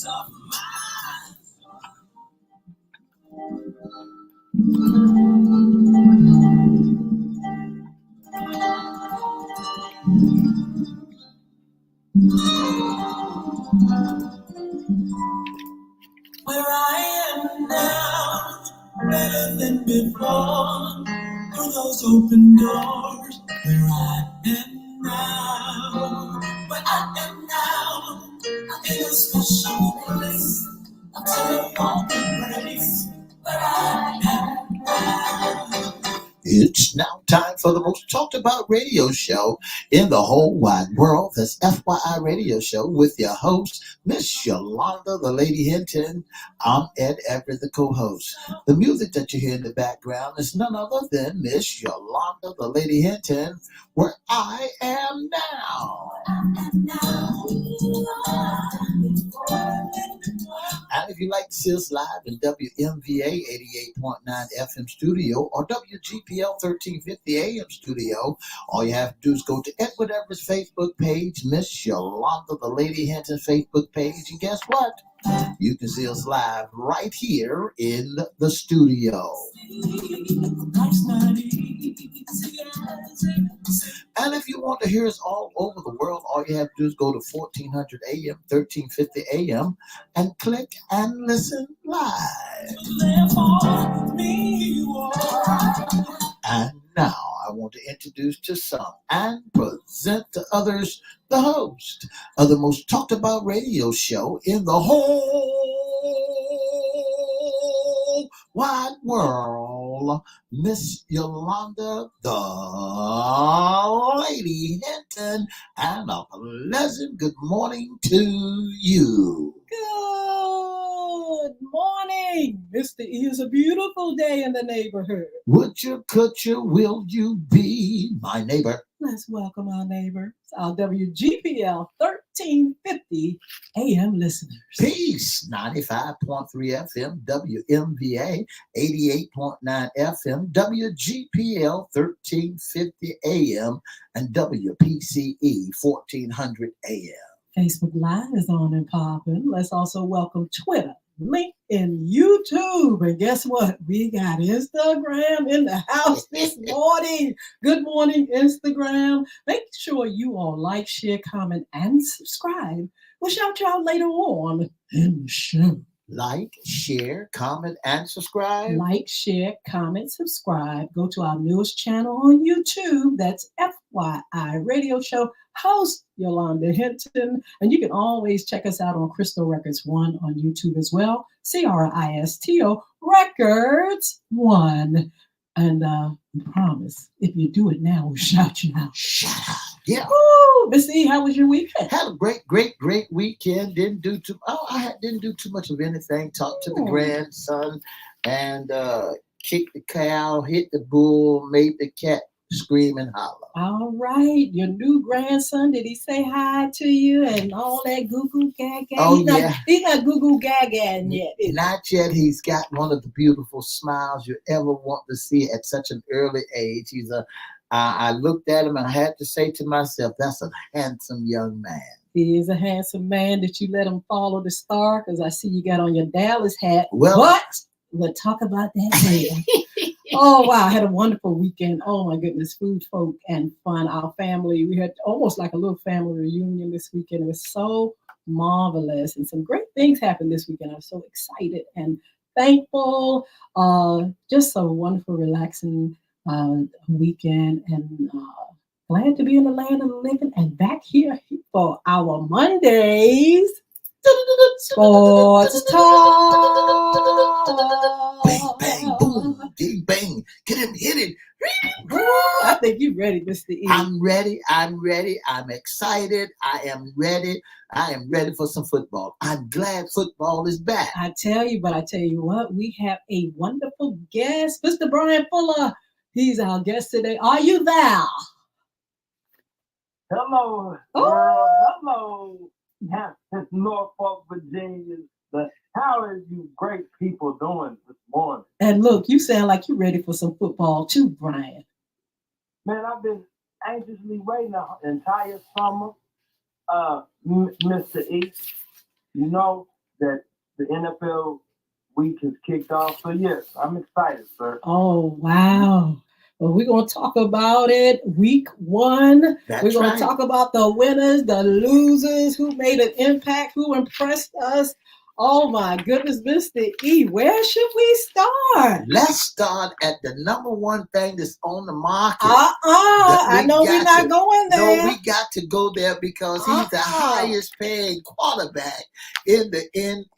Where I am now, better than before. Through those open doors, where I am now, where I am now, I'm in a special place, a terrible place, where I am now. It's now time for the most talked about radio show in the whole wide world. That's FYI Radio Show with your host, Miss Yolanda, the Lady Hinton. I'm Ed Everett, the co-host. The music that you hear in the background is none other than Miss Yolanda, the Lady Hinton, where I am now. And if you like to see us live in WMVA 88.9 FM studio or WGPL 1350 AM studio, all you have to do is go to Edward Everett's Facebook page, Miss Yolanda, the Lady Hinton Facebook page, and guess what? You can see us live right here in the studio. And if you want to hear us all over the world, all you have to do is go to 1400 AM, 1350 AM, and click and listen live. And now I want to introduce to some and present to others the host of the most talked about radio show in the whole wide world, Miss Yolanda, the Lady Hinton, and a pleasant good morning to you. Good morning. Mr. E is a beautiful day in the neighborhood. Would you, could you, will you be my neighbor? Let's welcome our neighbors, our WGPL 1350 AM listeners. Peace, 95.3 FM, WMVA 88.9 FM, WGPL 1350 AM, and WPCE 1400 AM. Facebook Live is on and popping. Let's also welcome Twitter, LinkedIn, YouTube. And guess what? We got Instagram in the house this morning. Good morning, Instagram. Make sure you all like, share, comment, and subscribe. We'll shout you out later on in the show. Like, share, comment, and subscribe. Like, share, comment, subscribe. Go to our newest channel on YouTube. That's FYI Radio Show. Host Yolanda Hinton. And you can always check us out on Crystal Records 1 on YouTube as well. CRISTO Records 1. And we promise, if you do it now, we'll shout you out. Shout out. Yeah. Woo! Miss E, how was your weekend? Had a great weekend. Didn't do too much of anything. Talked to the grandson and kicked the cow, hit the bull, made the cat scream and holler. All right. Your new grandson, did he say hi to you and all that goo-goo gaga? Oh, He's not goo-goo gaga yet. Not yet. He's got one of the beautiful smiles you ever want to see at such an early age. I looked at him and I had to say to myself, that's a handsome young man. He is a handsome man. Did you let him follow the star? Because I see you got on your Dallas hat. Well, but we'll talk about that later. Oh, wow. I had a wonderful weekend. Oh, my goodness. Food, folk, and fun. Our family, we had almost like a little family reunion this weekend. It was so marvelous. And some great things happened this weekend. I was so excited and thankful. Just a wonderful, relaxing weekend. And glad to be in the land of the living and back here for our Mondays. Sports talk. Bang, bang, boom, ding, bang. Get him, hit it. I think you're ready, Mr. E. I'm ready. I'm excited. I am ready for some football. I'm glad football is back. I tell you what, we have a wonderful guest, Mr. Brian Fuller. He's our guest today. Are you there? Hello, world. Hello. Yeah, it's Norfolk, Virginia. But how are you great people doing this morning? And look, you sound like you're ready for some football too, Brian. Man, I've been anxiously waiting the entire summer, Mr. E. You know, that the NFL week has kicked off. So yes, I'm excited, sir. Oh, wow. Well, we're going to talk about it week 1. That's we're going right. to talk about the winners, the losers, who made an impact, who impressed us. Oh, my goodness, Mr. E, where should we start? Let's start at the number one thing that's on the market. I know we're not going there. No, we got to go there because he's the highest paid quarterback in the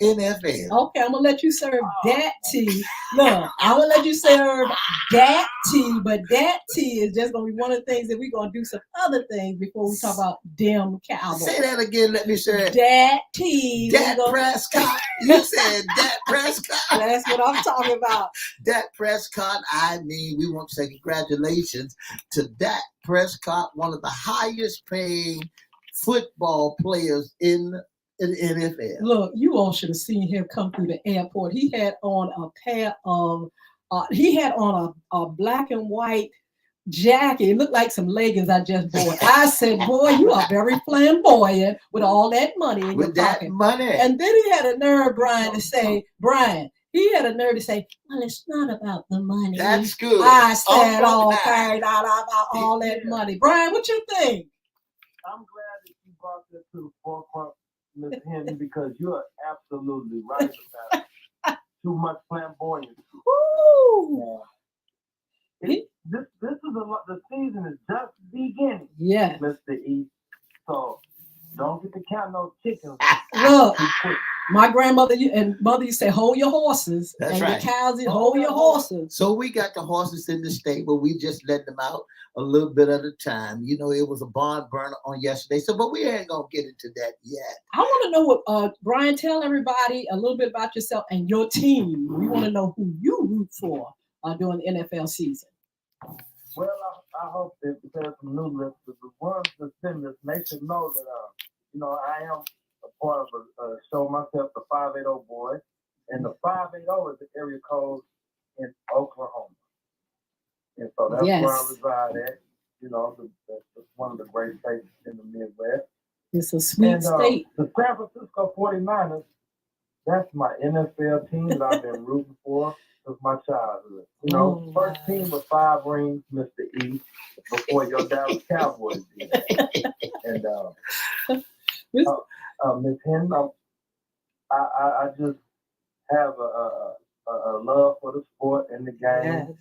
NFL. Okay, I'm going to let you serve that tea. Look, I'm going to let you serve that tea, but that tea is just going to be one of the things that we're going to do some other things before we talk about them Cowboys. Say that again, let me say it. That tea. Dak Prescott. You said Dak Prescott. That's what I'm talking about. Dak Prescott, I mean, we want to say congratulations to Dak Prescott, one of the highest paying football players in the NFL. Look, you all should have seen him come through the airport. He had on a pair of, a black and white jacket. It looked like some leggings I just bought. I said, boy, you are very flamboyant with all that money in your pocket. Money. And then he had a nerve, Brian, he had a nerve to say, well, it's not about the money. That's good. I said, carried out about all that money. Brian, what you think? I'm glad that you brought that to the forefront, Ms. Hinton, because you are absolutely right about it. Too much flamboyance. Woo! This is the season is just beginning. Yeah, Mr. E. So don't get to count those chickens. Look, my grandmother and mother used to say, hold your horses. That's and right. The cows, hold your horses. So we got the horses in the stable. We just let them out a little bit at a time. You know, it was a barn burner on yesterday. So, but we ain't going to get into that yet. I want to know what, Brian, tell everybody a little bit about yourself and your team. We want to know who you root for during the NFL season. Well, I hope that there's some new listeners. The ones that's been this, they should know that, I am a part of a show myself, the 580 Boys. And the 580 is the area code in Oklahoma. And so that's where I reside at. That's one of the great states in the Midwest. It's a sweet state. The San Francisco 49ers, that's my NFL team that I've been rooting for since my childhood. First team with 5 rings, Mr. E, before your Dallas Cowboys did. And Ms. Hinton, I just have a love for the sport and the game,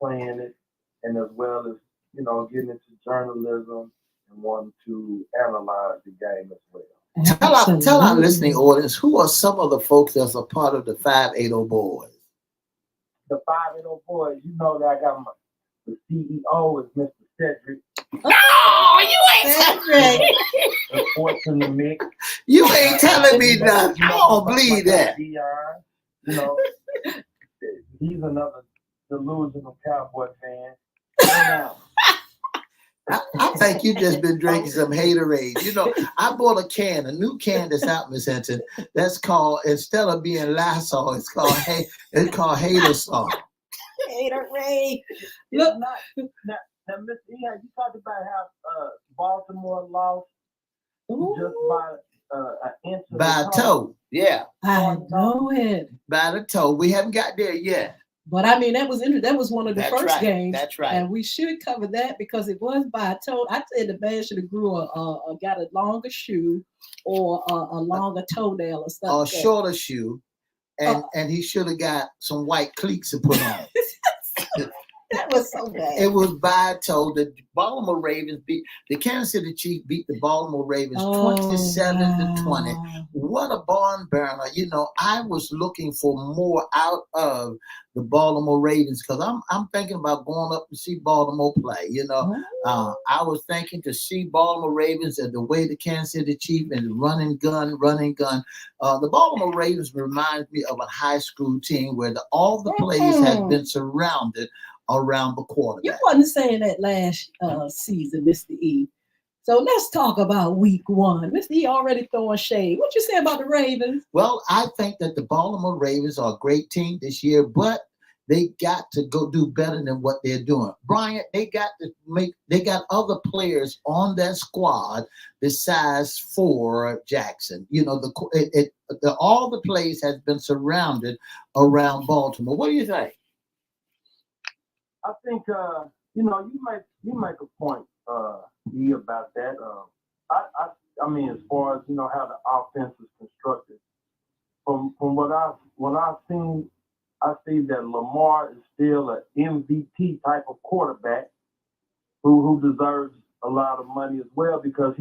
playing it, and as well as, getting into journalism and wanting to analyze the game as well. Tell our listening audience, who are some of the folks that's a part of the 580 Boys? The 580 Boys, you know that I got the CEO is Mr. Cedric. Oh, you ain't Cedric. The sports in the mix. You ain't telling me nothing. I don't believe that. Dion, he's another delusional Cowboy fan. I think you just been drinking some haterade. I bought a new can that's out, Miss Hinton. That's called, instead of being Lysol, it's called Hater Salt. Haterade. Look, now, Mr. E, you talked about how Baltimore lost just by an inch of by a toe. Yeah, I know it. By the toe. We haven't got there yet. But I mean, that was one of the first games. That's right. And we should cover that because it was by a toe. I said the man should have got a longer shoe or a longer toenail or something. Or a shorter shoe. And he should have got some white cleats to put on. That was so bad. It was by a toe. The Baltimore Ravens the Kansas City Chiefs beat the Baltimore Ravens 27-20. What a barn burner. I was looking for more out of the Baltimore Ravens because I'm thinking about going up to see Baltimore play. I was thinking to see Baltimore Ravens and the way the Kansas City Chiefs and run and gun. The Baltimore Ravens reminds me of a high school team where all the players had been surrounded around the quarterback. You wasn't saying that last season, Mr. E. So let's talk about week 1. Mr. E already throwing shade. What you say about the Ravens? Well, I think that the Baltimore Ravens are a great team this year, but they got to go do better than what they're doing. Bryant, they got other players on that squad besides for Jackson. You know, all the plays has been surrounded around Baltimore. What do you think? I think you know, you make a point, E, about that. I mean, as far as, you know, how the offense is constructed, from what I've seen, I see that Lamar is still an MVP type of quarterback who deserves a lot of money as well, because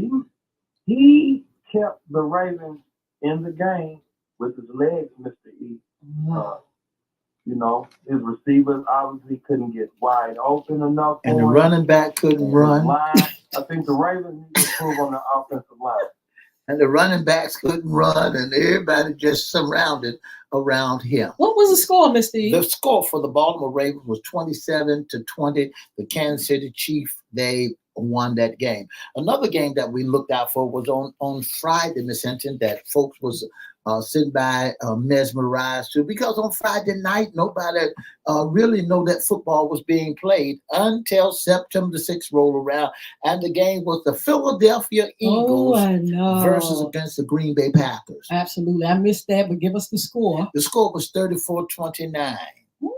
he kept the Ravens in the game with his legs, Mr. E. You know, his receivers obviously couldn't get wide open enough. And the running back couldn't run. I think the Ravens need to improve on the offensive line. And the running backs couldn't run, and everybody just surrounded around him. What was the score, Mr. E? The score for the Baltimore Ravens was 27-20. The Kansas City Chiefs, they won that game. Another game that we looked out for was on Friday, Miss Hinton, that folks was sitting by mesmerized too, because on Friday night nobody really know that football was being played until September 6th rolled around, and the game was the Philadelphia Eagles versus against the Green Bay Packers. Absolutely, I missed that, but give us the score. The score was 34-29.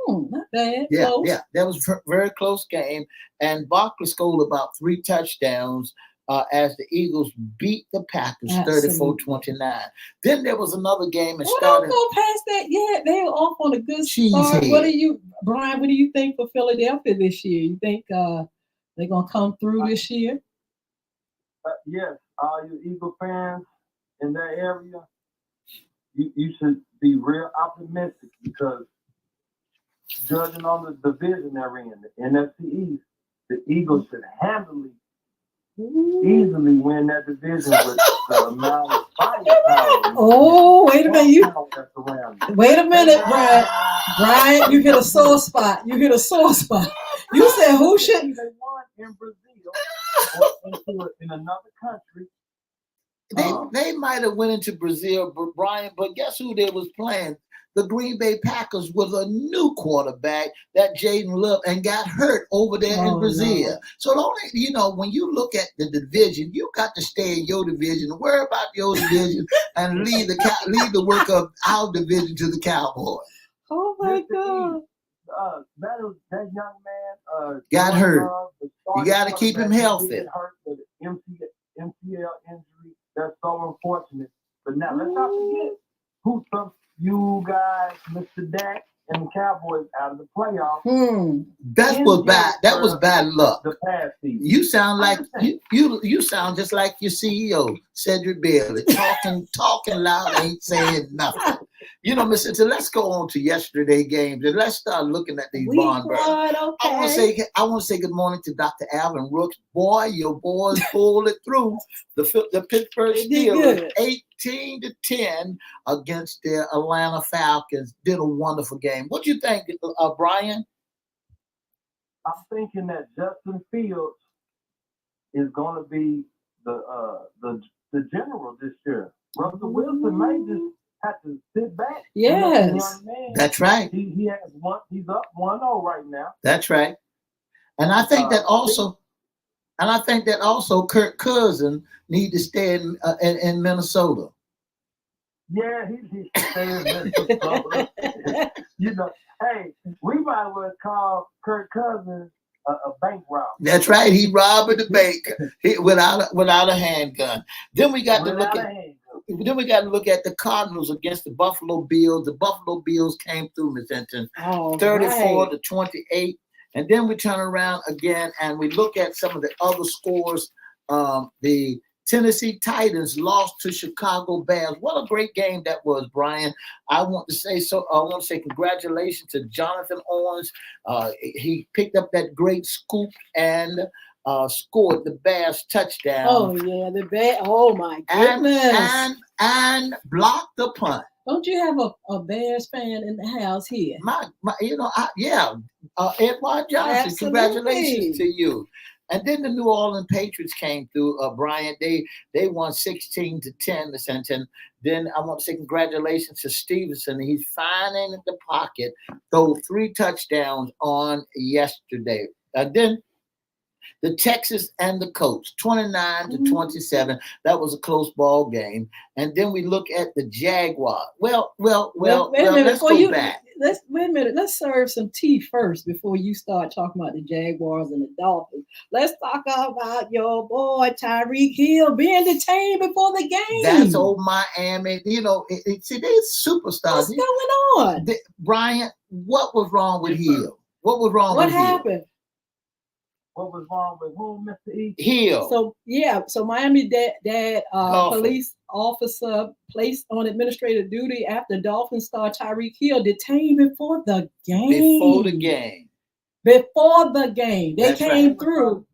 Not bad. Yeah, close. yeah, that was a very close game, and Barkley scored about 3 touchdowns. As the Eagles beat the Packers 34-29. Then there was another game and started. Don't go past that yet. They were off on a good start. Brian, what do you think for Philadelphia this year? You think they're gonna come through this year? Yes, all you Eagle fans in that area, you should be real optimistic, because judging on the division they're in, the NFC East, the Eagles should easily win that division with the amount of firepower. Oh, wait a minute! Wait a minute, Brian. Brian, you hit a sore spot. You said who should? They won in Brazil or in another country. They might have went into Brazil, Brian, but guess who they was playing? The Green Bay Packers with a new quarterback, that Jaden Love, and got hurt over there in Brazil. No. So when you look at the division, you got to stay in your division, worry about your division, and leave the work of our division to the Cowboys. Oh my God! That young man got hurt. You got to keep him healthy. Hurt with an MCL injury. That's so unfortunate. But now let's not forget who took you guys, Mr. Dak, and the Cowboys out of the playoffs. That was bad. That was bad luck. The past season. You sound like you sound just like your CEO, Cedric Bailey, talking loud, ain't saying nothing. You know, Mr. So let's go on to yesterday's games and let's start looking at these barn burners. Okay. I want to say good morning to Dr. Alvin Rooks. Boy, your boys pulled it through. The Pittsburgh Steelers 18-10 against the Atlanta Falcons. Did a wonderful game. What do you think, Brian? I'm thinking that Justin Fields is going to be the general this year. Russell Wilson may just have to sit back. Yes, young man. That's right. He has one. He's up 1-0 right now. That's right. And I think that also. And I think that also Kirk Cousins need to stay in Minnesota. Yeah, he stays in Minnesota. Hey, we might as well call Kirk Cousins a bank robber. That's right. He robbed the bank without a handgun. Then we got to look at the Cardinals against the Buffalo Bills. The Buffalo Bills came through, Ms. Hinton, 34-28. And then we turn around again and we look at some of the other scores. The Tennessee Titans lost to Chicago Bears. What a great game that was, Brian. I want to say congratulations to Jonathan Owens. He picked up that great scoop and scored the Bears touchdown. Oh yeah, the Bears. Oh my goodness. And blocked the punt. Don't you have a Bears fan in the house here? Edward Johnson, absolutely. Congratulations to you. And then the New Orleans Patriots came through. Bryant, they won 16-10. And then I want to say congratulations to Stevenson. He's finding the pocket, threw 3 touchdowns on yesterday. Then the Texas and the Colts, 29-27. That was a close ball game. And then we look at the Jaguar. Well, let's go back. Wait a minute. Let's serve some tea first before you start talking about the Jaguars and the Dolphins. Let's talk about your boy Tyreek Hill being detained before the game. That's old Miami. See, they're superstars. What's going on? Brian, what was wrong with Hill? What was wrong What with Hill? What happened? What was wrong with whom, Mr. E? Hill. So Miami dad police officer placed on administrative duty after Dolphins star Tyreek Hill detained before the game. Before the game. They came through.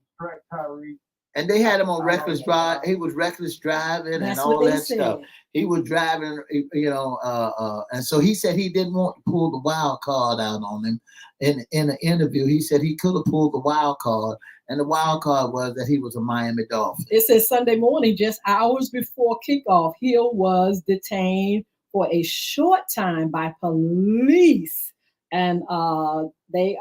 And they had him on reckless drive. He was reckless driving and all that stuff. He was driving, and so he said he didn't want to pull the wild card out on him. In an interview, he said he could have pulled the wild card, and the wild card was that he was a Miami Dolphin. It says Sunday morning, just hours before kickoff, Hill was detained for a short time by police, and they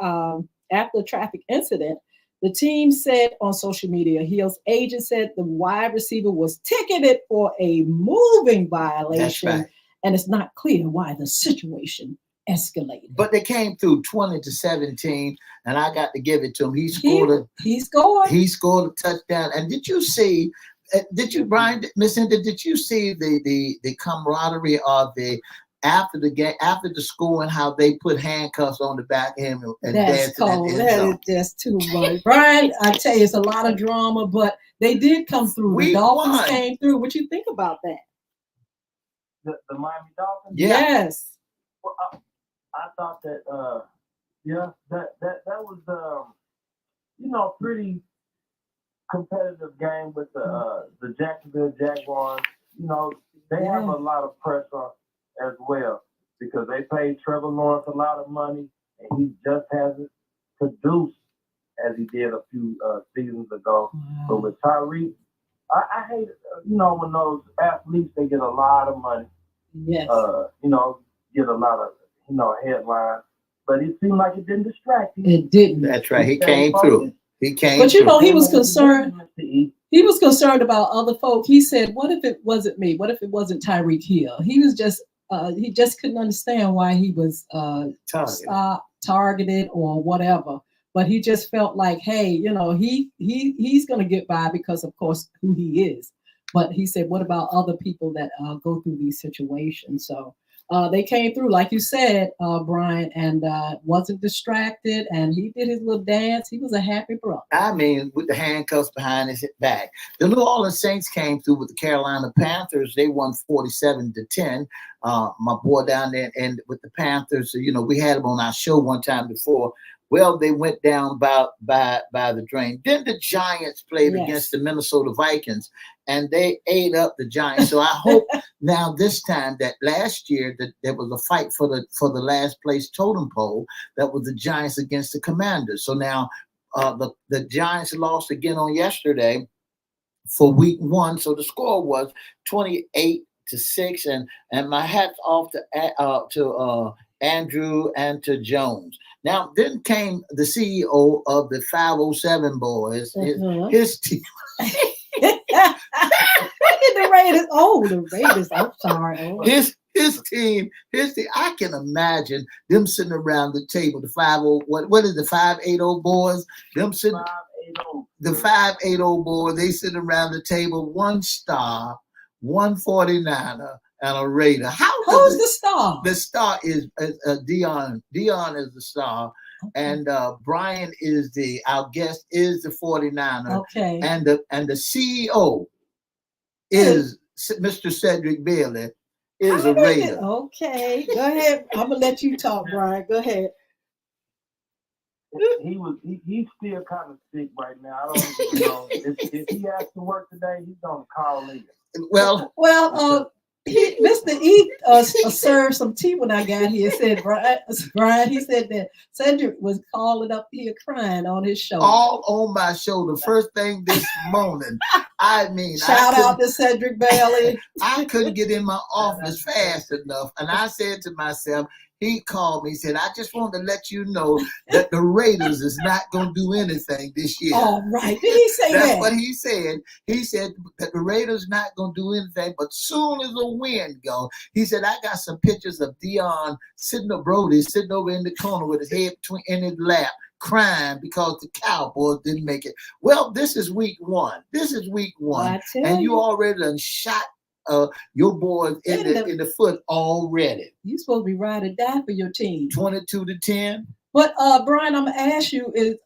after the traffic incident. The team said on social media, Hill's agent said the wide receiver was ticketed for a moving violation. That's right. And it's not clear why the situation escalated. But they came through 20-17, and I got to give it to him. He scored a touchdown. And did you see, Brian, Miss Hinton, did you see the camaraderie of the after the game, after the score, and how they put handcuffs on the back of him and that's cold. That is just too much. Brian, I tell you, it's a lot of drama, but they did come through. The Dolphins came through. What you think about that? The Miami Dolphins? Yeah. Yes. Well, I thought that that was pretty competitive game with the Jacksonville Jaguars. They have a lot of pressure as well, because they paid Trevor Lawrence a lot of money, and he just hasn't produced as he did a few seasons ago. Wow. But with Tyreek, I hate when those athletes, they get a lot of money. Yes. Get a lot of headlines, but it seemed like it didn't distract him. It didn't. That's right. He came through. But he was concerned. He was concerned about other folk. He said, "What if it wasn't me? What if it wasn't Tyreek Hill?" He was just he just couldn't understand why he was targeted or whatever. But he just felt like, hey, he's going to get by because, of course, who he is. But he said, what about other people that go through these situations? So they came through, like you said, Brian, and wasn't distracted, and he did his little dance. He was a happy brother. I mean, with the handcuffs behind his back. The New Orleans Saints came through with the Carolina Panthers. They won 47-10. My boy down there, and with the Panthers, we had him on our show one time before. Well, they went down by the drain. Then the Giants played against the Minnesota Vikings, and they ate up the Giants. So I hope now this time that last year that there was a fight for the last place totem pole. That was the Giants against the Commanders. So now the Giants lost again on yesterday for week 1. So the score was 28-6, and my hat's off to Andrew and to Jones. Now, then came the CEO of the 507 Boys, his team. The Raiders. I'm sorry. His team. I can imagine them sitting around the table. The 50, what is the 580 Boys? Them sitting. 580. The 580 Boys. They sit around the table. 1 star, 1 49er. And a Raider. Who's the star? The star is Dion. Dion is the star. Okay. And Brian is our guest is the 49er. Okay. And the CEO is Mr. Cedric Bailey, is a Raider. Okay. Go ahead. I'm gonna let you talk, Brian. Go ahead. He's still kind of sick right now. I don't know if he has to work today, he's gonna call in. Well, Mr. E served some tea when I got here. Said Brian, he said that Cedric was calling up here crying on his shoulder. All on my shoulder. First thing this morning. I mean, shout out to Cedric Bailey. I couldn't get in my office fast enough. And I said to myself, he called me, said, I just want to let you know that the Raiders is not going to do anything this year. All right. Did he say that? That's what he said. He said that the Raiders not going to do anything, but soon as the wind go, he said, I got some pictures of Dion sitting over in the corner with his head in his lap, crying because the Cowboys didn't make it. Well, this is week one. And you already done shot your boys in the foot already. You supposed to be ride or die for your team. 22-10. But Brian, I'm gonna ask you: is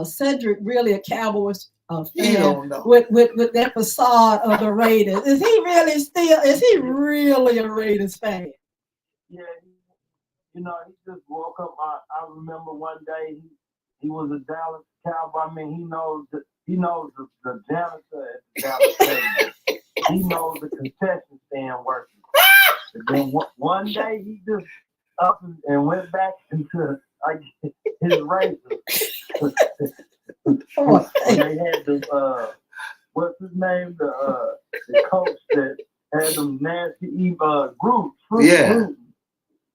Cedric really a Cowboys fan with that facade of the Raiders? Is he really a Raiders fan? Yeah, he just woke up. I remember one day he was a Dallas Cowboy. I mean, he knows the janitor at the Dallas Stadium. He knows the concession stand working. And then one day he just up and went back into his razor. They had the what's his name? The coach that had them nasty fruit. Yeah.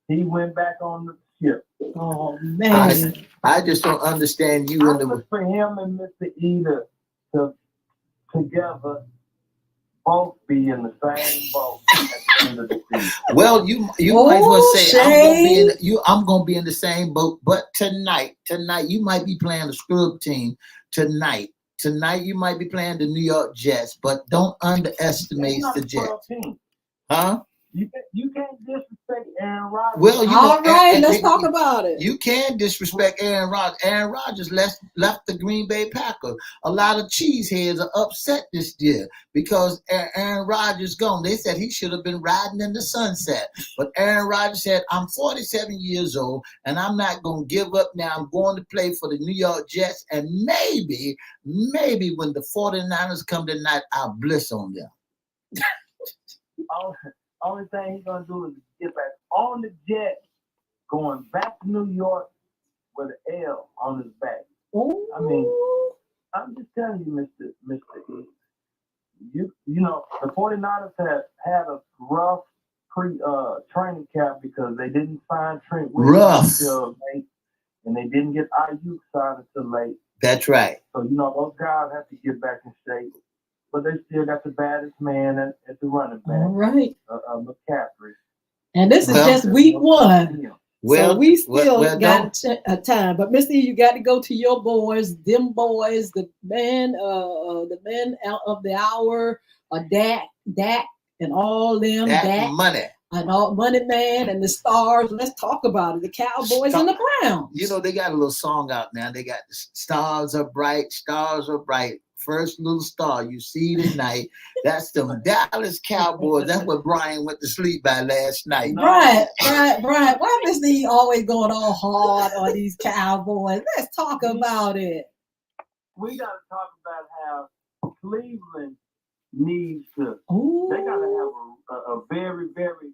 He went back on the ship. Oh man! I just don't understand you and the for him and Mr. E to together both be in the same boat at the end of the season. Well, you might as well say I'm gonna be in the same boat, but tonight you might be playing the scrub team tonight. Tonight you might be playing the New York Jets, but don't underestimate the Jets. Huh? You can't disrespect Aaron Rodgers. Well, all right, let's talk about it. You can disrespect Aaron Rodgers. Aaron Rodgers left the Green Bay Packers. A lot of cheeseheads are upset this year because Aaron Rodgers gone. They said he should have been riding in the sunset. But Aaron Rodgers said, I'm 47 years old, and I'm not going to give up now. I'm going to play for the New York Jets, and maybe when the 49ers come tonight, I'll bliss on them. Only thing he's gonna do is get back on the jet, going back to New York with an L on his back. Ooh. I mean, I'm just telling you, Mr. E, you know the 49ers have had a rough training camp because they didn't sign Trent Williams until late, and they didn't get IU signed until late. That's right. So those guys have to get back in shape. But they still got the baddest man at the running back. All right. McCaffrey. And this is just week one. Well, so we still got a time. But Mr. E, you got to go to your boys, them boys, the men out of the hour, Dak, and all them. Dak money. And all Money Man and the Stars. Let's talk about it. The Cowboys and the Browns. They got a little song out now. They got the Stars Are Bright, Stars Are Bright. First little star you see tonight. That's the Dallas Cowboys. That's what Brian went to sleep by last night. Brian, why Mr. E always going all hard on these Cowboys? Let's talk about it. We got to talk about how Cleveland needs to. Ooh. They got to have a very, very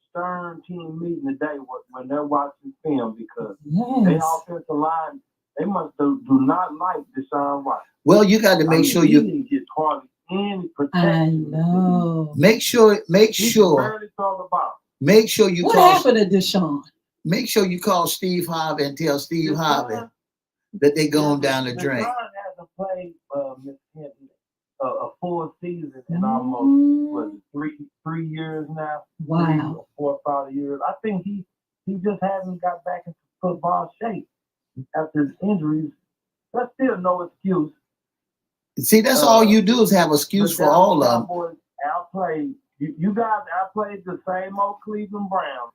stern team meeting today when they're watching film because their offensive line, they must do not like Deshaun Watson. Well, you got to make sure you get hardly any protection. I know. Make sure. Make sure you what call. Happened to Deshaun? Make sure you call Steve Harvey and tell Steve Harvey that they're going down the drain. Deshaun hasn't played Miss Hinton a full season in almost three years now. Wow. 4 or 5 years. I think he just hasn't got back into football shape after his injuries. That's still no excuse. See, that's all you do is have excuse for all of them. Outplayed. You guys outplayed the same old Cleveland Browns,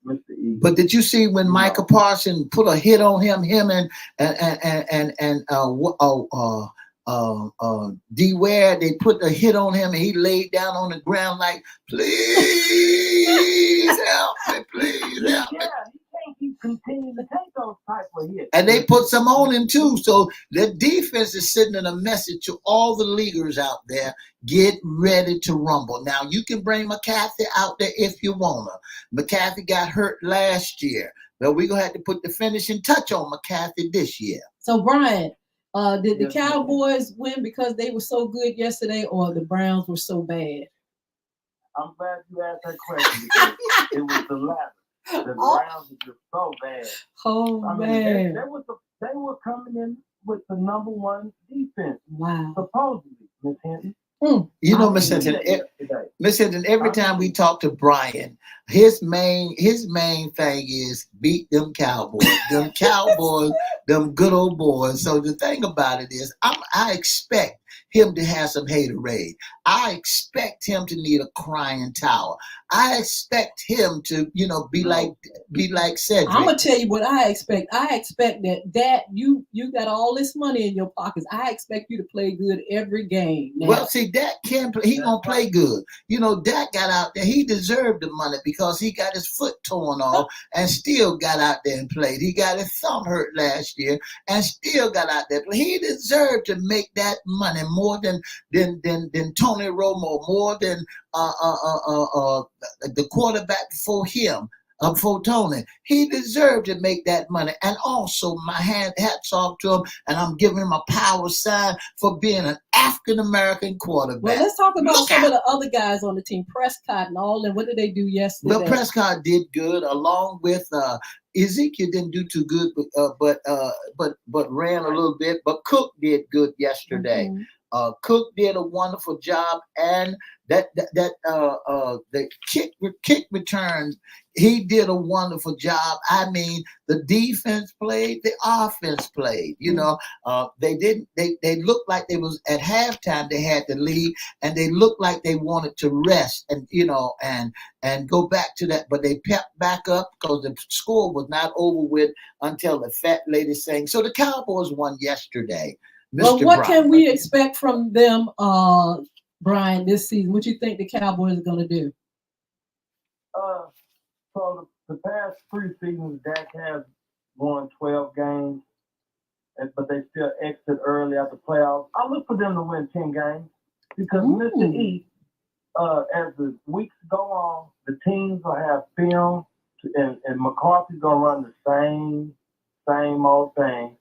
Mr. E. But did you see when Micah Parsons put a hit on him and D Ware, they put a hit on him and he laid down on the ground like, please help me, please help me. Yeah, he can't keep continue to take those type of hits. And they put some on him too. So the defense is sending a message to all the leaguers out there. Get ready to rumble. Now you can bring McCaffrey out there if you wanna. McCaffrey got hurt last year. But we're gonna have to put the finishing touch on McCaffrey this year. So Brian, did the Yes, Cowboys win because they were so good yesterday, or the Browns were so bad? I'm glad you asked that question because it was the latter. The Browns were just so bad. Oh I mean, man! they were coming in with the number one defense, Wow. supposedly, Miss Hinton. You know, Miss Hinton, every time we talk to Brian, his main thing is beat them Cowboys. Them Cowboys, them good old boys. So the thing about it is, I expect him to have some haterade. I expect him to need a crying towel. I expect him to, be like Cedric. I'm gonna tell you what I expect. I expect that you got all this money in your pockets. I expect you to play good every game. Now. Well, see, Dak can play. He gonna play good. Dak got out there. He deserved the money because he got his foot torn off and still got out there and played. He got his thumb hurt last year and still got out there. He deserved to make that money more than Tony Romo, more than the quarterback before him. Before Tony, he deserved to make that money. And also, my hats off to him, and I'm giving him a power sign for being an African-American quarterback. Well, let's talk about some of the other guys on the team, Prescott and all, and what did they do yesterday? Well, Prescott did good, along with Ezekiel didn't do too good, but ran a little bit. But Cook did good yesterday. Mm-hmm. Cook did a wonderful job, and the kick return, he did a wonderful job. I mean, the defense played, the offense played. They looked like they was at halftime. They had the lead, and they looked like they wanted to rest and go back to that. But they pepped back up because the score was not over with until the fat lady sang. So the Cowboys won yesterday. Well, what can we expect from them, Brian, this season? What do you think the Cowboys are going to do? So the past 3 seasons, Dak has won 12 games, but they still exit early at the playoffs. I look for them to win 10 games because Mr. E, as the weeks go on, the teams will have film, and McCarthy's going to run the same old thing.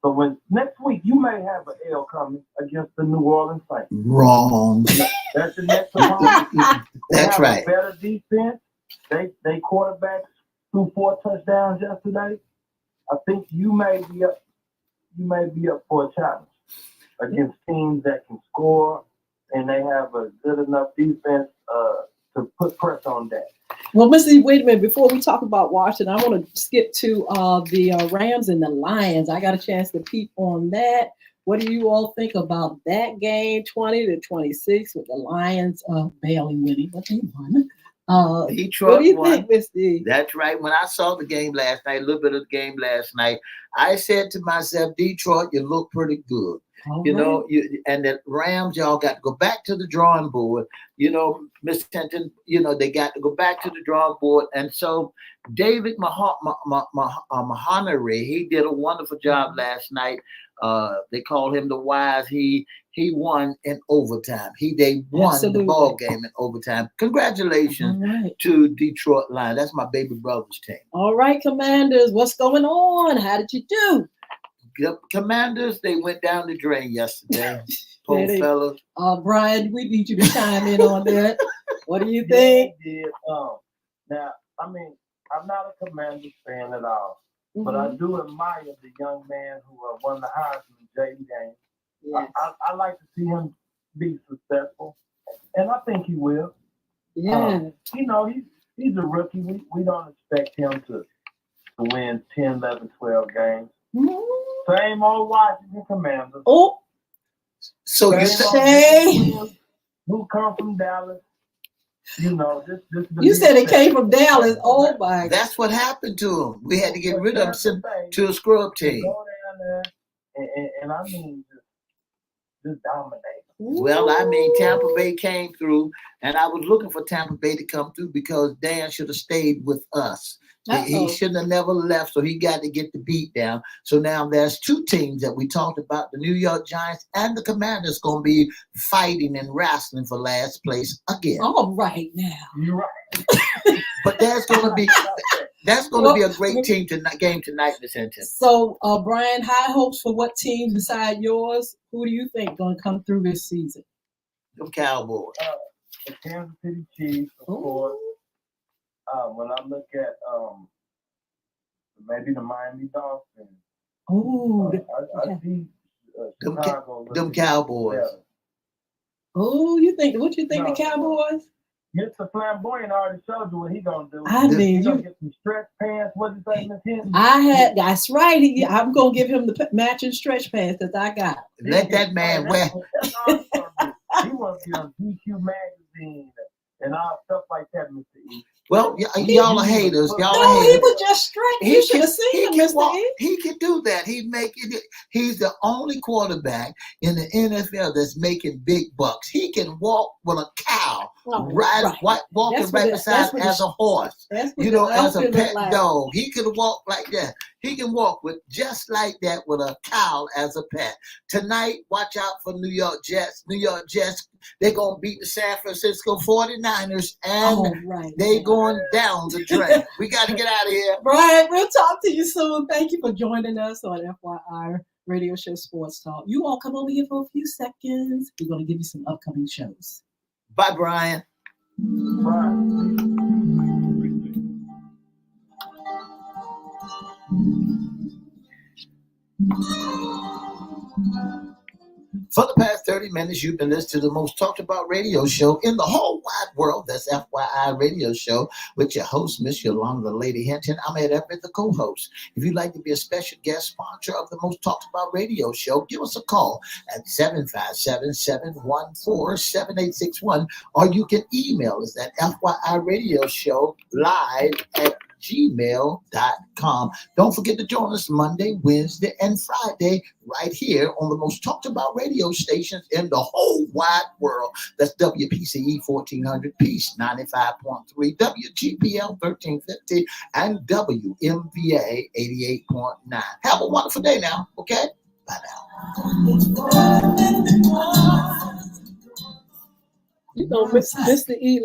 So when next week you may have an L coming against the New Orleans Saints. Wrong. That's the next opponent. That's right. A better defense. They quarterbacks threw 4 touchdowns yesterday. I think you may be up. You may be up for a challenge against teams that can score and they have a good enough defense to put pressure on that. Well, Mr. Wait a minute. Before we talk about Washington, I want to skip to the Rams and the Lions. I got a chance to peep on that. What do you all think about that game, 20-26, with the Lions barely winning, but they won? Detroit what do you won. think, Mr. That's right. When I saw the game last night, a little bit of the game last night, I said to myself, Detroit, you look pretty good. And the Rams, y'all got to go back to the drawing board. Miss Hinton, they got to go back to the drawing board. And so David Mahanari, he did a wonderful job last night. They call him the Wise. He won in overtime. They won the ball game in overtime. Congratulations to Detroit Lions. That's my baby brother's team. All right, Commanders, what's going on? How did you do? The Commanders, they went down the drain yesterday. Poor fellas. Brian, we need you to chime in on that. What do you think? Now, I mean, I'm not a Commanders fan at all, but I do admire the young man who won the Heisman, J.D. Gaines. Yes. I like to see him be successful, and I think he will. Yeah. He's a rookie. We don't expect him to win 10, 11, 12 games. Same old Washington Commanders. Oh, so you say who come from Dallas? This you said it came from Dallas. Oh my! That's what happened to him. We had to get rid of him to a scrub team. Go down there and I mean just dominate. Well, I mean, Tampa Bay came through, and I was looking for Tampa Bay to come through because Dan should have stayed with us. He shouldn't have never left, so he got to get the beat down. So now there's two teams that we talked about, the New York Giants and the Commanders, going to be fighting and wrestling for last place again. All right now. You're right. But that's going to be a great game tonight, Miss Hinton. So, Brian, high hopes for what team beside yours? Who do you think going to come through this season? The Cowboys. The Kansas City Chiefs, of course. When I look at maybe the Miami Dolphins. Oh, I see Chicago. Them Cowboys. Yeah. Oh, what you think the Cowboys? Mr. Flamboyant already showed you what he gonna do. I mean, he's gonna get some stretch pants. What did you say, Miss Hinton? That's right. I'm gonna give him the matching stretch pants that I got. Let that man wear. He wants to be on GQ magazine and all stuff like that, Mr. E. Well, y'all are haters. He was just stretch. You should have seen him, Mr. E. He can do that. He's the only quarterback in the NFL that's making big bucks. He can walk with a cow, walking right beside as a horse. As a pet dog. He can walk like that. He can walk with just like that with a cow as a pet. Tonight, watch out for New York Jets. New York Jets, they're going to beat the San Francisco 49ers, and they're going down the drain. We got to get out of here. Brian, we'll talk to you soon. Thank you for joining us on FYI Radio Show Sports Talk. You all come over here for a few seconds. We're going to give you some upcoming shows. Bye, Brian. Bye. For the past 30 minutes, you've been listening to the most talked about radio show in the whole wide world. That's FYI Radio Show with your host, Miss Yolanda, Lady Hinton. I'm Everette, the co-host. If you'd like to be a special guest sponsor of the most talked about radio show, give us a call at 757-714-7861, or you can email us at FYIRadioshow@gmail.com. Don't forget to join us Monday, Wednesday, and Friday right here on the most talked about radio stations in the whole wide world. That's WPCE 1400 Peace 95.3, WGPL 1350, and WMVA 88.9. Have a wonderful day now, okay? Bye now. Mr. E,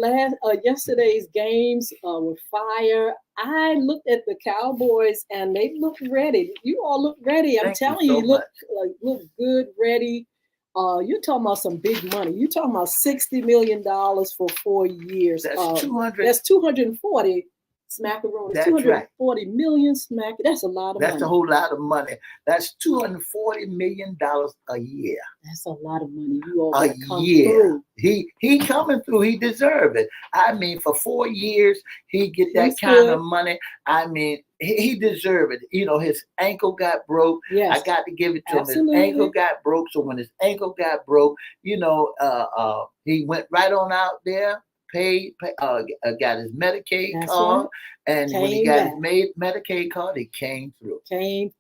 yesterday's games were fire. I looked at the Cowboys and they look ready. You all look ready. I'm telling you, look good, ready. You're talking about some big money. You're talking about $60 million for 4 years. That's 200. That's 240 smackaroonies. That's 240 million smack. That's a lot of money. That's a whole lot of money. That's $240 million a year. That's a lot of money. You all a year. Through. He coming through. He deserve it. I mean, for 4 years, he get that kind of money. I mean, he deserved it. His ankle got broke. Yes. I got to give it to Absolutely. him. His ankle got broke. So when his ankle got broke, he went right on out there. Got his Medicaid card, and when he got his Medicaid card, he came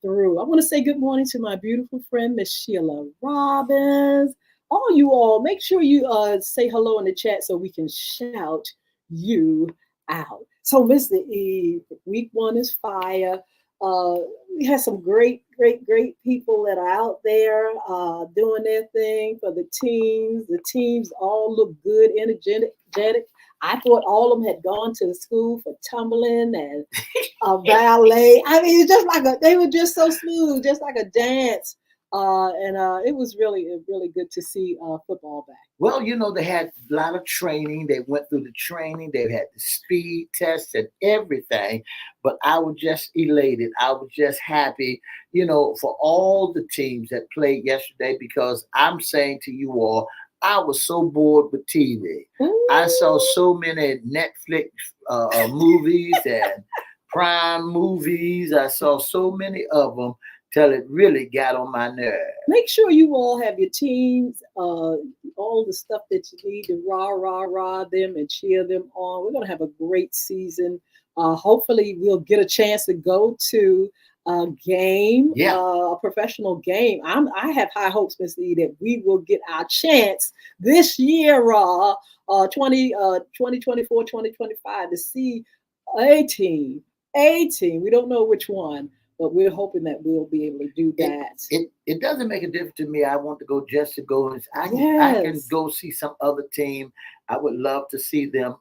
through. I want to say good morning to my beautiful friend, Miss Sheila Robbins. All you all, make sure you say hello in the chat so we can shout you out. So, Mr. E, week 1 is fire. We had some great people that are out there doing their thing for the teams. The teams all look good, energetic. I thought all of them had gone to the school for tumbling and ballet. I mean, it's just they were just so smooth, just like a dance. And it was really good to see football back. Well, they had a lot of training. They went through the training. They had the speed tests and everything. But I was just elated. I was just happy, for all the teams that played yesterday, because I'm saying to you all, I was so bored with TV. Ooh. I saw so many Netflix movies and Prime movies. I saw so many of them till it really got on my nerves. Make sure you all have your teams, all the stuff that you need to rah them and cheer them on. We're going to have a great season. Hopefully we'll get a chance to go to game, Yeah. a professional game. I have high hopes, Mr. E, that we will get our chance this year, 2024, 2025, to see a team, a team. We don't know which one, but we're hoping that we'll be able to do that. It doesn't make a difference to me. I want to go just to go. I can Yes. go see some other team. I would love to see them,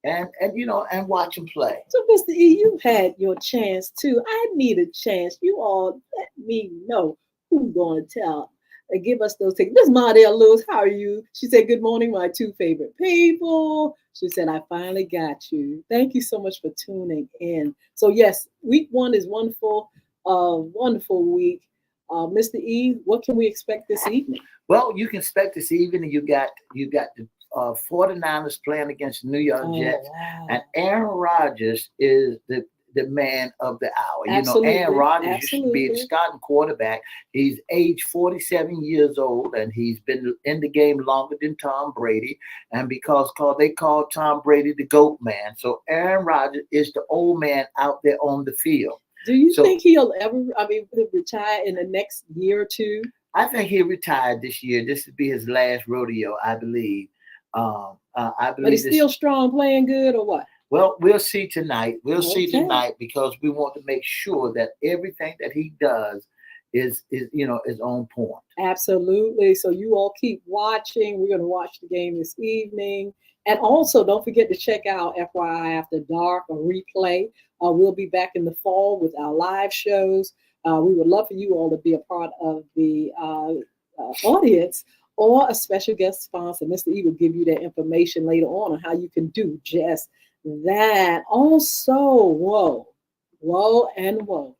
and and watch them play. So, Mr. E, you had your chance too. I need a chance. You all let me know who's going to tell and give us those tickets. Miss Mardell Lewis, how are you? She said, "Good morning, my two favorite people." She said, "I finally got you." Thank you so much for tuning in. So, yes, week one is wonderful, wonderful week. Mr. E, what can we expect this evening? Well, you can expect this evening. You got the 49ers playing against the New York Jets, Wow. and Aaron Rodgers is the man of the hour. Absolutely. Aaron Rodgers used to be Absolutely. the starting quarterback. He's age 47 years old, and he's been in the game longer than Tom Brady. And because they call Tom Brady the GOAT man, so Aaron Rodgers is the old man out there on the field. Do you think he'll ever, retire in the next year or two? I think he'll retire this year. This will be his last rodeo, I believe. I believe. But he's still strong, playing good, or what? Well, we'll see tonight. We'll see Okay. tonight, because we want to make sure that everything that he does is on point. Absolutely. So you all keep watching. We're going to watch the game this evening. And also, don't forget to check out FYI After Dark, a replay. We'll be back in the fall with our live shows. We would love for you all to be a part of the audience or a special guest sponsor. Mr. E will give you that information later on how you can do just that. Also, whoa,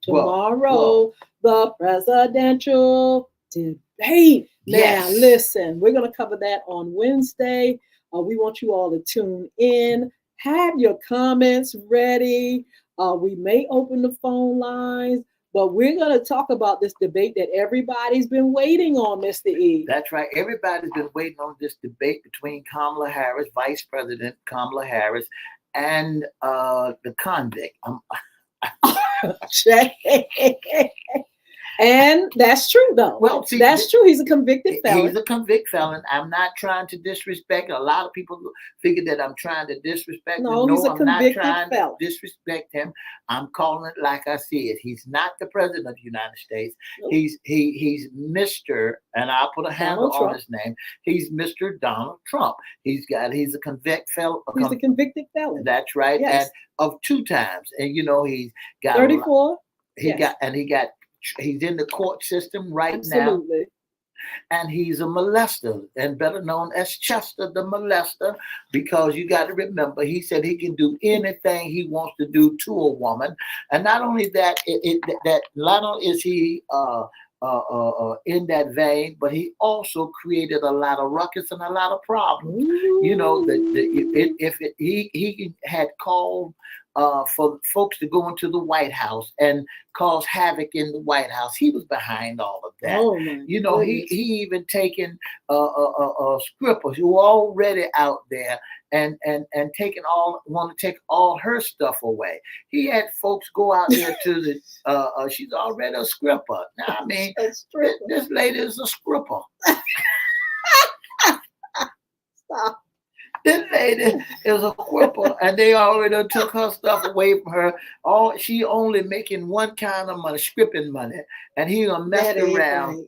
tomorrow, the presidential debate. Yes. Now, listen, we're going to cover that on Wednesday. We want you all to tune in. Have your comments ready. We may open the phone lines, but we're going to talk about this debate that everybody's been waiting on, Mr. E. That's right. Everybody's been waiting on this debate between Kamala Harris, Vice President Kamala Harris, and the convict. And that's true, though. Well, see, that's true. He's a convicted felon. He's a convicted felon. I'm not trying to disrespect. A lot of people figure that I'm trying to disrespect him. No, he's a convicted I'm not trying felon. to disrespect him. I'm calling it like I see it. He's not the president of the United States. Nope. He's Mr. and I'll put a handle on his name. He's Mr. Donald Trump. He's a convicted felon. He's a convicted felon. That's right. Yes. And of 2 times. And he's got 34. He's in the court system right Absolutely. now. And he's a molester, and better known as Chester the molester, because you got to remember, he said he can do anything he wants to do to a woman. And not only that, not only is he in that vein, but he also created a lot of ruckus and a lot of problems. Ooh. He had called for folks to go into the White House and cause havoc in the White House. He was behind all of that. Oh, my He even taken scrippers who were already out there and want to take all her stuff away. He had folks go out there to the she's already a scripper. Now, I mean, this lady is a scripper. Stop. This lady is a whipper, and they already took her stuff away from her. She only making one kind of money, scripting money, and he done messed around. Right.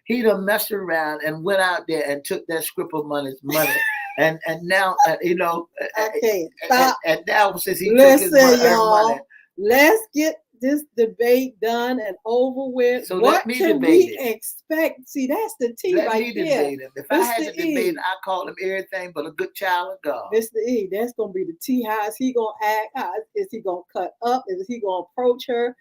He done messed around and went out there and took that scripper money, and now Okay, stop. And now since he took his money, let's get this debate done and over with. So what can we expect? See, that's the tea right there. If I had to debate, I call him everything but a good child of God. Mr. E, that's gonna be the tea. How is he gonna act? How is he gonna cut up? Is he gonna approach her?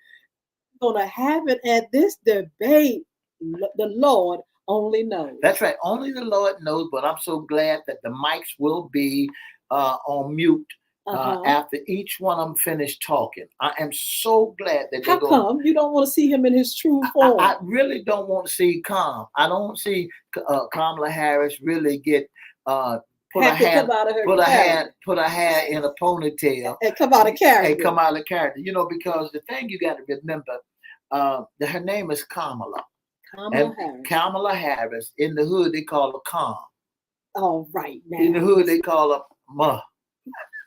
Gonna have it at this debate. The Lord only knows. That's right. Only the Lord knows. But I'm so glad that the mics will be on mute. After each one of them finished talking. I am so glad that How come you don't want to see him in his true form? I really don't want to see I don't see Kamala Harris really get put her have to hair, come out of her put her character. hair, put her hair in a ponytail And come out of character. and come out of character. You know, because the thing you got to remember, her name is Kamala. Kamala Harris. Kamala Harris. In the hood, they call her Kam. Oh, right now. In the hood, they call her Ma.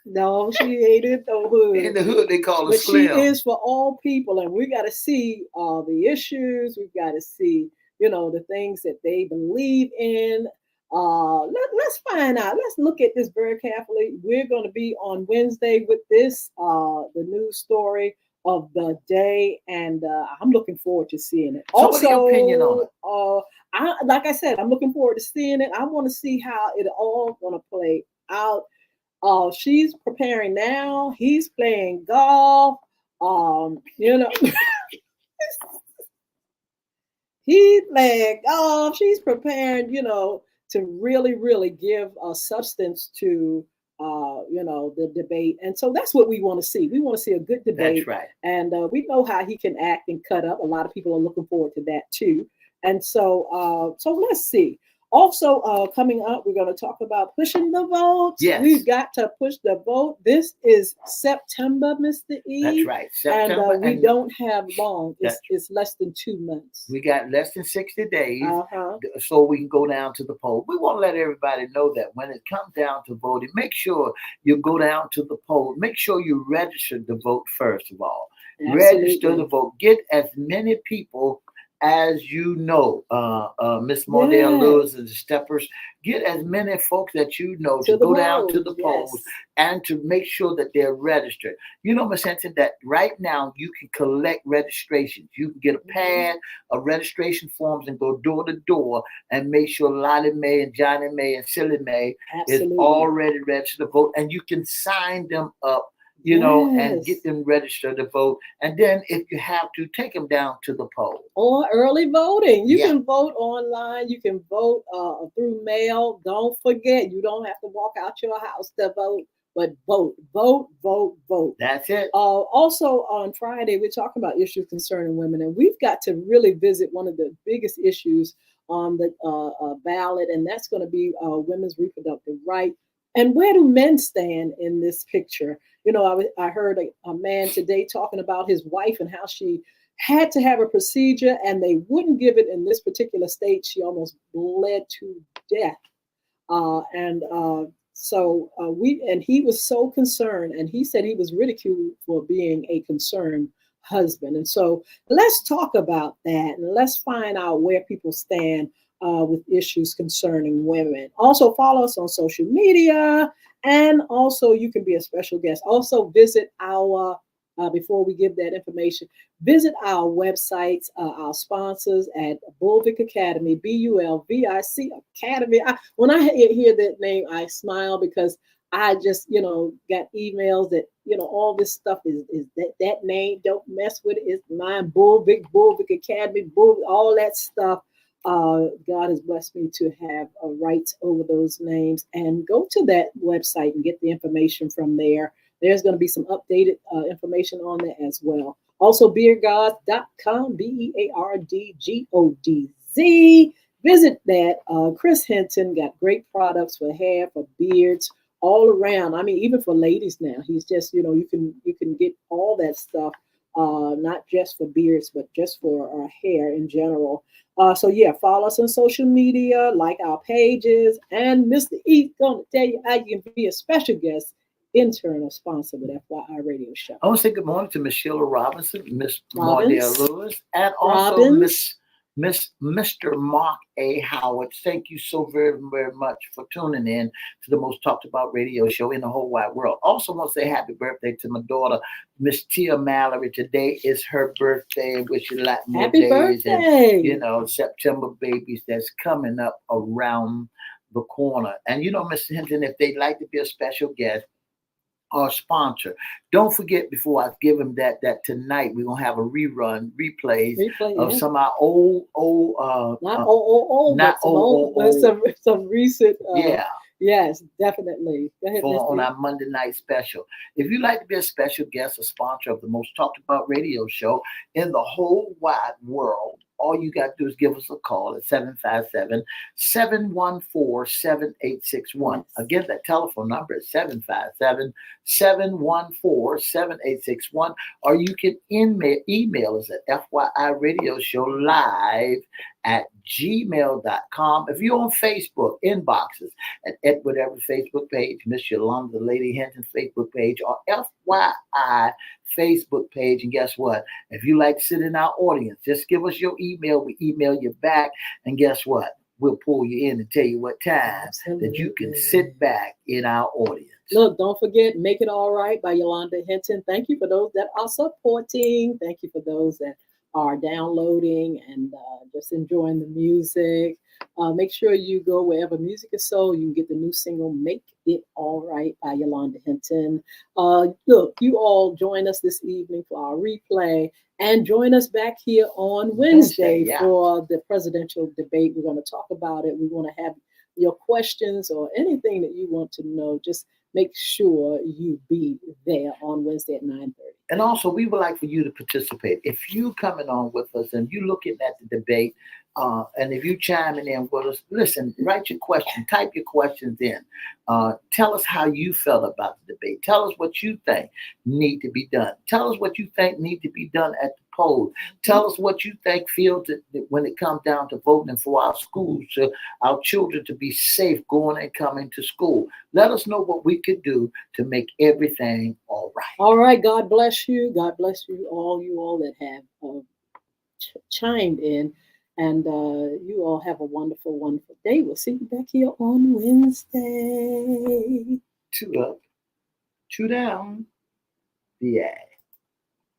No, she ain't in no hood. In the hood, they call her But Slim. she is for all people, and we got to see the issues. We've got to see, the things that they believe in. Let's find out. Let's look at this very carefully. We're going to be on Wednesday with this, the news story of the day, and I'm looking forward to seeing it. So what's your opinion on it? Like I said, I'm looking forward to seeing it. I want to see how it all going to play out. She's preparing now. He's playing golf. He's playing golf. She's preparing, to really, really give a substance to, the debate. And so that's what we want to see. We want to see a good debate. That's right. And we know how he can act and cut up. A lot of people are looking forward to that too. And so let's see. Also, coming up, we're going to talk about pushing the vote. Yes. We've got to push the vote. This is September, Mr. E. That's right. September. And we don't have long. It's less than 2 months. We got less than 60 days, Uh-huh. so we can go down to the poll. We want to let everybody know that when it comes down to voting, make sure you go down to the poll. Make sure you register to vote first of all. Absolutely. Register to vote. Get as many people as you know, Miss Mordell Lewis and the Steppers, get as many folks that you know to go down to the polls and to make sure that they're registered. You know, Miss Hinton, that right now you can collect registrations. You can get a pad of registration forms and go door to door and make sure Lolly Mae and Johnny Mae and Silly Mae is already registered to vote, and you can sign them up, and get them registered to vote. And then if you have to, take them down to the poll. Or early voting. You can vote online. You can vote through mail. Don't forget, you don't have to walk out your house to vote, but vote, vote, vote, vote. That's it. Also on Friday, we're talking about issues concerning women, and we've got to really visit one of the biggest issues on the ballot, and that's going to be women's reproductive rights. And where do men stand in this picture? I heard a man today talking about his wife and how she had to have a procedure and they wouldn't give it in this particular state. She almost bled to death. He was so concerned, and he said he was ridiculed for being a concerned husband. And so let's talk about that, and let's find out where people stand with issues concerning women. Also follow us on social media, and also you can be a special guest. Also visit our, before we give that information, visit our websites, our sponsors at Bulvic Academy, BULVIC Academy. When I hear that name, I smile because I just, got emails that, all this stuff is that name, don't mess with it. It's mine, Bulvic Academy, all that stuff. God has blessed me to have rights over those names, and go to that website and get the information from there. There's going to be some updated information on that as well. Also, beardgods.com, BEARDGODZ. Visit that. Chris Hinton got great products for hair, for beards, all around. I mean, even for ladies now. He's just, you can get all that stuff, not just for beards, but just for hair in general. Follow us on social media, like our pages, and Mr. E's going to tell you how you can be a special guest, intern, or sponsor with FYI Radio Show. I want to say good morning to Miss Sheila Robinson, Miss Mordell Lewis, and also Mr. Mark A. Howard. Thank you so very, very much for tuning in to the most talked about radio show in the whole wide world. Also want to say happy birthday to my daughter, Miss Tia Mallory. Today is her birthday. Wish you a lot more happy days. Birthday. And, September babies that's coming up around the corner. And, Mr. Hinton, if they'd like to be a special guest, our sponsor. Don't forget, before I give them that tonight we're gonna have a replays of some of our old some recent. Yes, definitely. Go ahead, on our Monday night special. If you'd like to be a special guest or sponsor of the most talked about radio show in the whole wide world, all you got to do is give us a call at 757-714-7861. Again, that telephone number is 757-714-7861. Or you can email us at FYRadiosHowLive@gmail.com. If you're on Facebook, inboxes at whatever Facebook page, Miss Yolanda, the Lady Hinton Facebook page, or FYI Facebook page. And guess what? If you like to sit in our audience, just give us your email. We email you back. And guess what? We'll pull you in and tell you what time that you can sit back in our audience. Look, don't forget, Make It All Right by Yolanda Hinton. Thank you for those that are supporting. Thank you for those that are downloading and just enjoying the music. Make sure you go wherever music is sold. You can get the new single, Make It All Right by Yolanda Hinton. Look, you all join us this evening for our replay and join us back here on Wednesday for the presidential debate. We're going to talk about it. We want to have your questions or anything that you want to know. Just make sure you be there on Wednesday at 9:30. And also, we would like for you to participate. If you coming on with us and you looking at the debate, and if you chiming in with us, listen, write your question, type your questions in. Tell us how you felt about the debate. Tell us what you think need to be done. Tell us what you think need to be done at the poll. Tell us what you think feels that when it comes down to voting for our schools, our children to be safe going and coming to school. Let us know what we could do to make everything all right. All right. God bless you. God bless you all that have chimed in. And you all have a wonderful, wonderful day. We'll see you back here on Wednesday. 2 up, 2 down, the